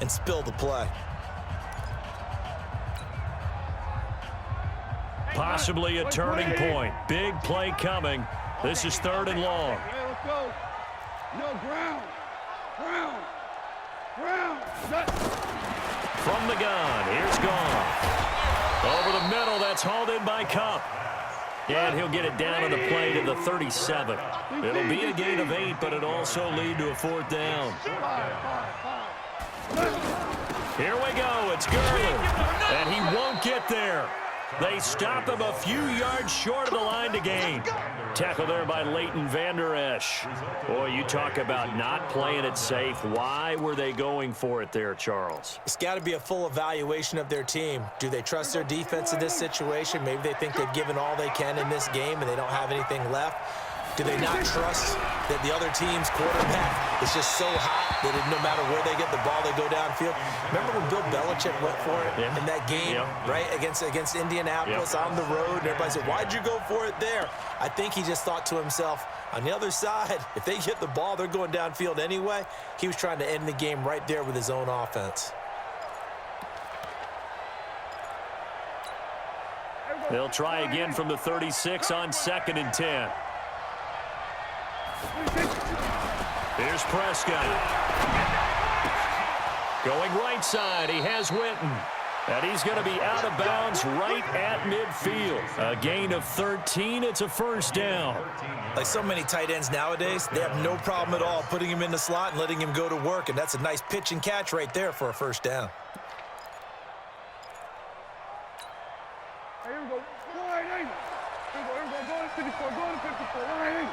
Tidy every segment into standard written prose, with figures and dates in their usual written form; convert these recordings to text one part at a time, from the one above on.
and spill the play. Possibly a turning point. Big play coming. This is 3rd and long. Hey, let's go. No, ground. From the gun, here's gone. Over the middle, that's hauled in by Cup. And he'll get it down to the play to the 37. It'll be a gain of 8, but it'll also lead to a 4th down. Here we go. It's Gurley. And he won't get there. They stop him a few yards short of the line to gain. Tackle there by Leighton Vander Esch. Boy, you talk about not playing it safe. Why were they going for it there, Charles? It's got to be a full evaluation of their team. Do they trust their defense in this situation? Maybe they think they've given all they can in this game and they don't have anything left. Do they not trust that the other team's quarterback is just so hot that no matter where they get the ball, they go downfield? Remember when Bill Belichick went for it in that game, right, against Indianapolis on the road? And everybody said, why'd you go for it there? I think he just thought to himself, on the other side, if they get the ball, they're going downfield anyway. He was trying to end the game right there with his own offense. They'll try again from the 36 on 2nd and 10. Here's Prescott. Going right side, he has Witten. And he's going to be out of bounds right at midfield. A gain of 13, it's a 1st down. Like so many tight ends nowadays, they have no problem at all putting him in the slot and letting him go to work, and that's a nice pitch and catch right there for a 1st down. Here we go. Go ahead, Go to 54. Go to 54. Go ahead.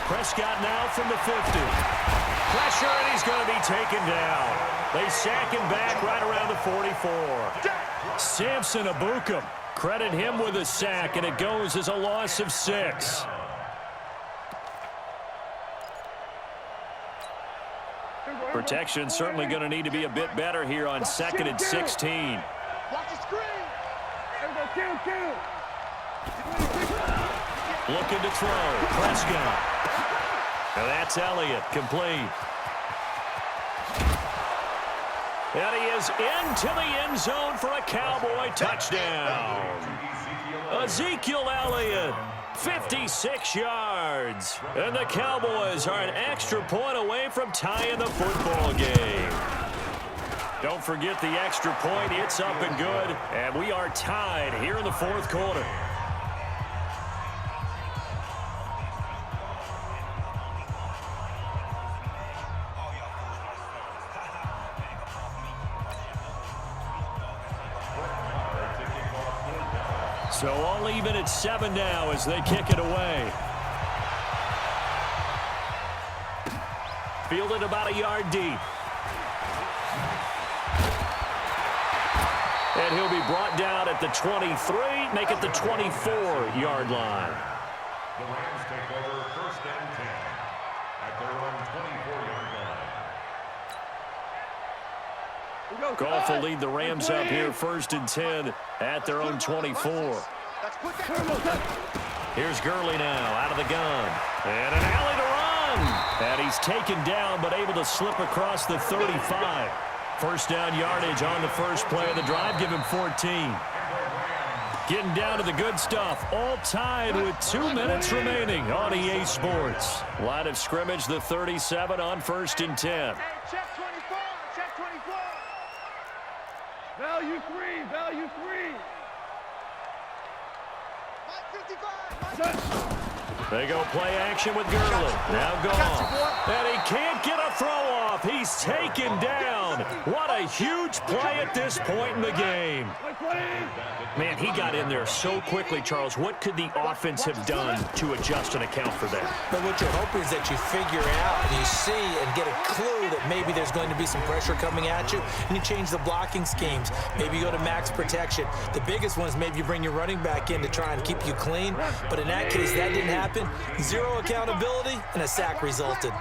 Prescott now from the 50. Pressure, and he's going to be taken down. They sack him back right around the 44. Samson Abukum, credit him with a sack, and it goes as a loss of 6. Protection certainly going to need to be a bit better here on 2nd and 16. Watch the screen. Kill. Looking to throw. Prescott. Now that's Elliott. Complete. And he is into the end zone for a Cowboy touchdown. Ezekiel Elliott, 56 yards. And the Cowboys are an extra point away from tying the football game. Don't forget the extra point. It's up and good. And we are tied here in the 4th quarter. So all even at 7 now as they kick it away. Fielded about a yard deep. And he'll be brought down at the 23, make it the 24-yard line. The Rams take over 1st and 10 at their own 24-yard line. Goff will lead the Rams up here 1st and 10 at their own 24. Here's Gurley now out of the gun. And an alley to run. And he's taken down but able to slip across the 35. 1st down yardage on the first play of the drive. Give him 14. Getting down to the good stuff. All tied with 2 minutes remaining on EA Sports. Line of scrimmage, the 37 on 1st and 10. Check 24. Check 24. Value 3. Value 3. They go play action with Gurley. Now gone. And he can't get a throw off. He's taken down. What a huge play at this point in the game. Man, he got in there so quickly, Charles. What could the offense have done to adjust and account for that? But what you're hoping is that you figure out and you see and get a clue that maybe there's going to be some pressure coming at you, and you change the blocking schemes. Maybe you go to max protection. The biggest one is maybe you bring your running back in to try and keep you clean. But in that case, that didn't happen. Zero accountability, and a sack resulted.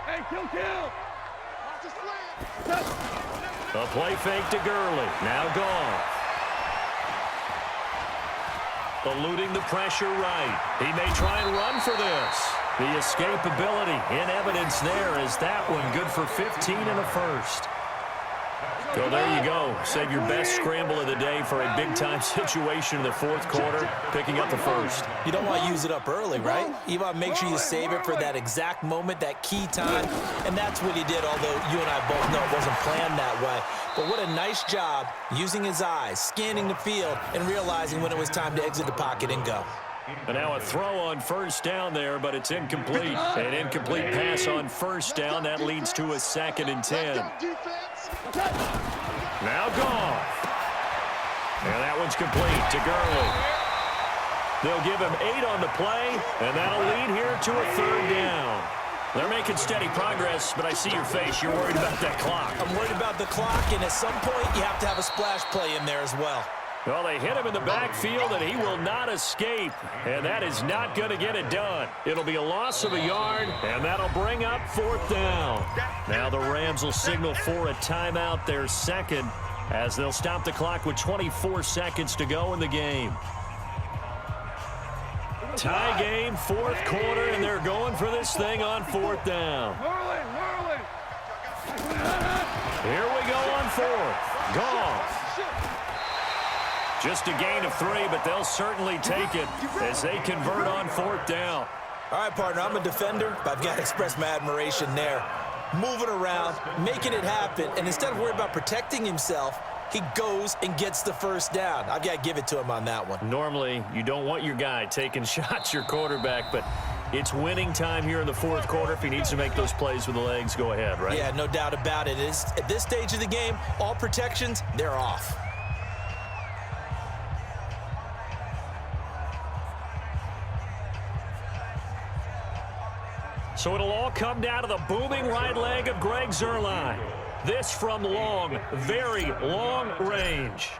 Hey, kill. A play fake to Gurley. Now gone. Eluding the pressure right. He may try and run for this. The escapability in evidence there is that one good for 15 in the first. So there you go. Save your best scramble of the day for a big-time situation in the fourth quarter, picking up the first. You don't want to use it up early, right? You want to make sure you save it for that exact moment, that key time, and that's what he did, although you and I both know it wasn't planned that way. But what a nice job using his eyes, scanning the field, and realizing when it was time to exit the pocket and go. And now a throw on first down there, but it's incomplete. An incomplete pass on first down. That leads to a 2nd and 10. Now Goff. And that one's complete to Gurley. They'll give him 8 on the play, and that'll lead here to a 3rd down. They're making steady progress, but I see your face. You're worried about that clock. I'm worried about the clock, and at some point you have to have a splash play in there as well. Well, they hit him in the backfield, and he will not escape. And that is not going to get it done. It'll be a loss of a yard, and that'll bring up 4th down. Now the Rams will signal for a timeout, their second, as they'll stop the clock with 24 seconds to go in the game. Tie game, 4th quarter, and they're going for this thing on 4th down. Here we go on 4th. Goff. Just a gain of 3, but they'll certainly take it as they convert on 4th down. All right, partner, I'm a defender, but I've got to express my admiration there. Moving around, making it happen, and instead of worrying about protecting himself, he goes and gets the first down. I've got to give it to him on that one. Normally, you don't want your guy taking shots, your quarterback, but it's winning time here in the 4th quarter. If he needs to make those plays with the legs, go ahead, right? Yeah, no doubt about it. At this stage of the game, all protections, they're off. So it'll all come down to the booming right leg of Greg Zuerlein. This from long, very long range.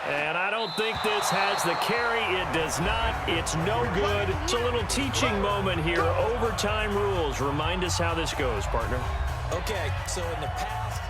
And I don't think this has the carry. It does not. It's no good. It's a little teaching moment here. Overtime rules. Remind us how this goes, partner. Okay, so in the past,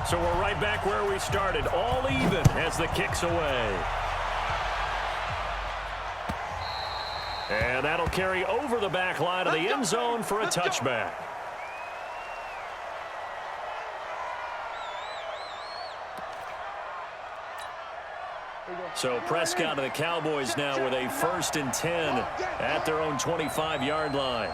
so we're right back where we started, all even as the kick's away. And that'll carry over the back line of the end zone for a touchback. So Prescott and the Cowboys now with a 1st and 10 at their own 25-yard line.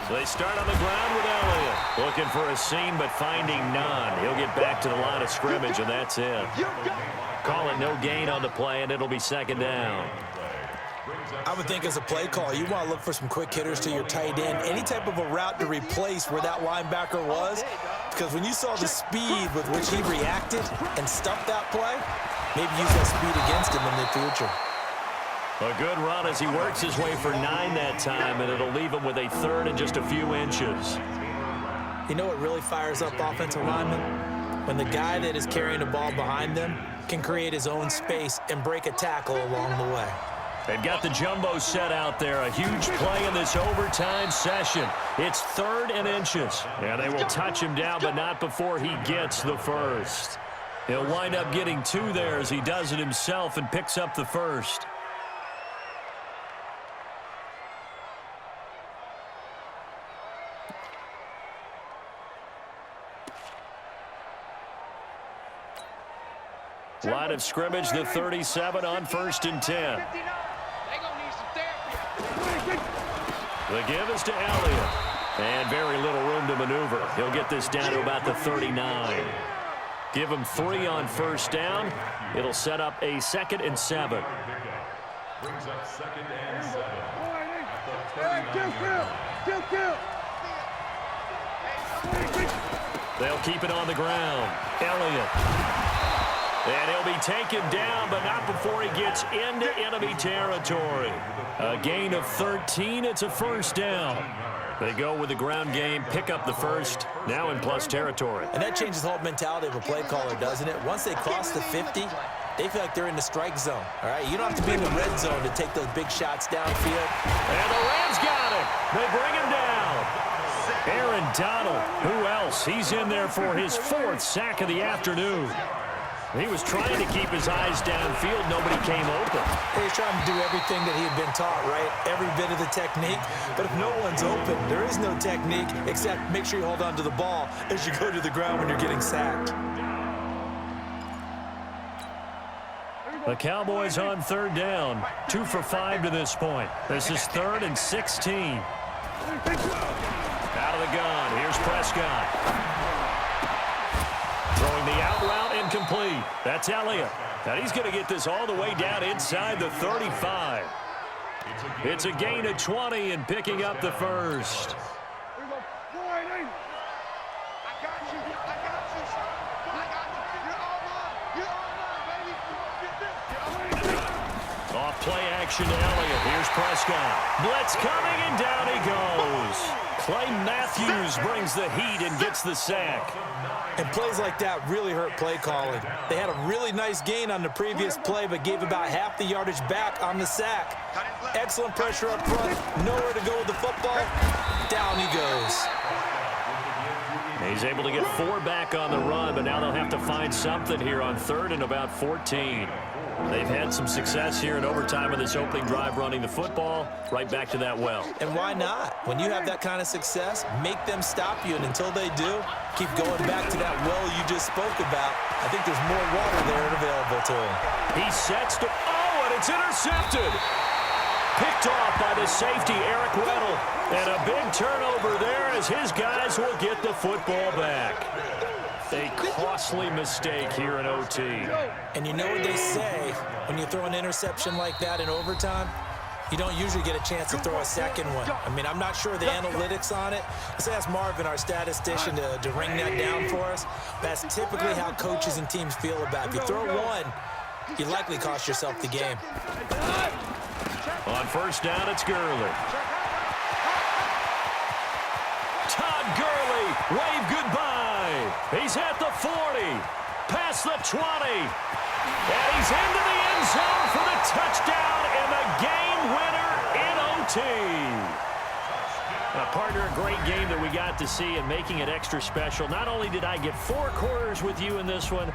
So they start on the ground with Elliott. Looking for a seam, but finding none. He'll get back to the line of scrimmage, and that's it. Call it no gain on the play, and it'll be 2nd down. I would think as a play call, you want to look for some quick hitters to your tight end. Any type of a route to replace where that linebacker was. Because when you saw the speed with which he reacted and stuffed that play, maybe use that speed against him in the future. A good run as he works his way for 9 that time, and it'll leave him with a 3rd and just a few inches. You know what really fires up offensive linemen? When the guy that is carrying the ball behind them can create his own space and break a tackle along the way. They've got the jumbo set out there. A huge play in this overtime session. It's 3rd and inches. And they will touch him down, but not before he gets the first. He'll wind up getting 2 there as he does it himself and picks up the first. Line of scrimmage, the 37 on 1st and 10. The give is to Elliott. And very little room to maneuver. He'll get this down to about the 39. Give him 3 on 1st down. It'll set up a 2nd and 7. Brings up 2nd and 7. They'll keep it on the ground. Elliott. And he'll be taken down, but not before he gets into enemy territory. A gain of 13. It's a 1st down. They go with the ground game, pick up the first, now in plus territory. And that changes the whole mentality of a play caller, doesn't it? Once they cross the 50, they feel like they're in the strike zone, all right? You don't have to be in the red zone to take those big shots downfield. And the Rams got him. They bring him down. Aaron Donald, who else? He's in there for his 4th sack of the afternoon. He was trying to keep his eyes downfield. Nobody came open. He's trying to do everything that he had been taught, right? Every bit of the technique. But if no one's open, there is no technique except make sure you hold on to the ball as you go to the ground when you're getting sacked. The Cowboys on 3rd down. 2 for 5 to this point. This is 3rd and 16. Out of the gun. Here's Prescott. Throwing the out route incomplete. That's Elliott. And he's going to get this all the way down inside the 35. It's a gain of 20 and picking up the first. Off play action to Elliott. Here's Prescott. Blitz coming and down he goes. Clay Matthews brings the heat and gets the sack. And plays like that really hurt play calling. They had a really nice gain on the previous play, but gave about half the yardage back on the sack. Excellent pressure up front. Nowhere to go with the football. Down he goes. He's able to get 4 back on the run, but now they'll have to find something here on 3rd and about 14. They've had some success here in overtime of this opening drive running the football. Right back to that well. And why not? When you have that kind of success, make them stop you. And until they do, keep going back to that well you just spoke about. I think there's more water there and available to him. He sets to... Oh, and it's intercepted. Picked off by the safety, Eric Weddle. And a big turnover there as his guys will get the football back. A costly mistake here in OT. And you know what they say, when you throw an interception like that in overtime, you don't usually get a chance to throw a second one. I mean, I'm not sure the analytics on it. Let's ask Marvin, our statistician, to ring that down for us. That's typically how coaches and teams feel about it. If you throw one, you likely cost yourself the game. On 1st down, it's Gurley. Todd Gurley, wave goodbye. He's at the 40, past the 20, and he's into the end zone for the touchdown and the game winner in OT. Partner, a great game that we got to see and making it extra special. Not only did I get 4 quarters with you in this one,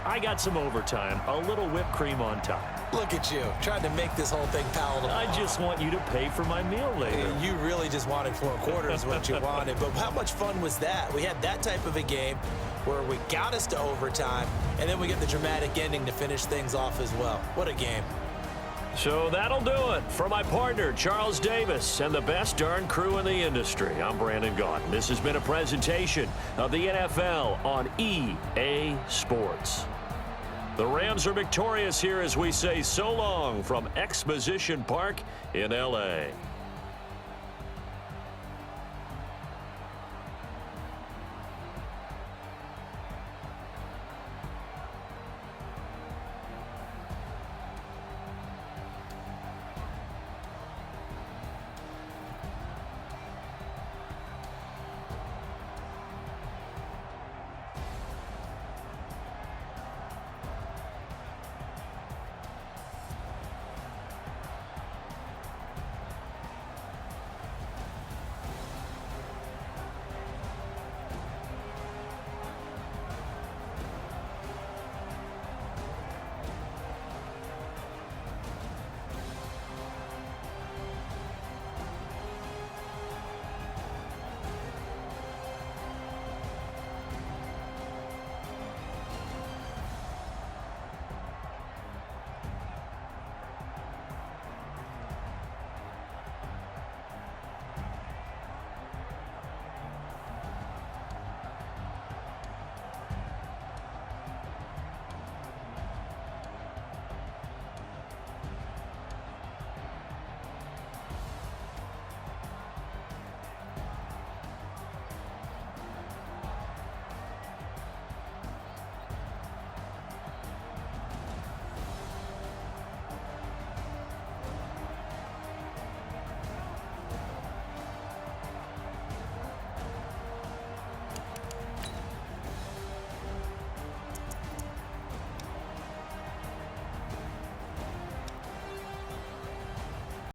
I got some overtime, a little whipped cream on top. Look at you, trying to make this whole thing palatable. I just want you to pay for my meal later. You really just wanted 4 quarters, what you wanted. But how much fun was that? We had that type of a game where we got us to overtime, and then we get the dramatic ending to finish things off as well. What a game. So that'll do it. For my partner, Charles Davis, and the best darn crew in the industry, I'm Brandon Gaudin. This has been a presentation of the NFL on EA Sports. The Rams are victorious here as we say so long from Exposition Park in L.A.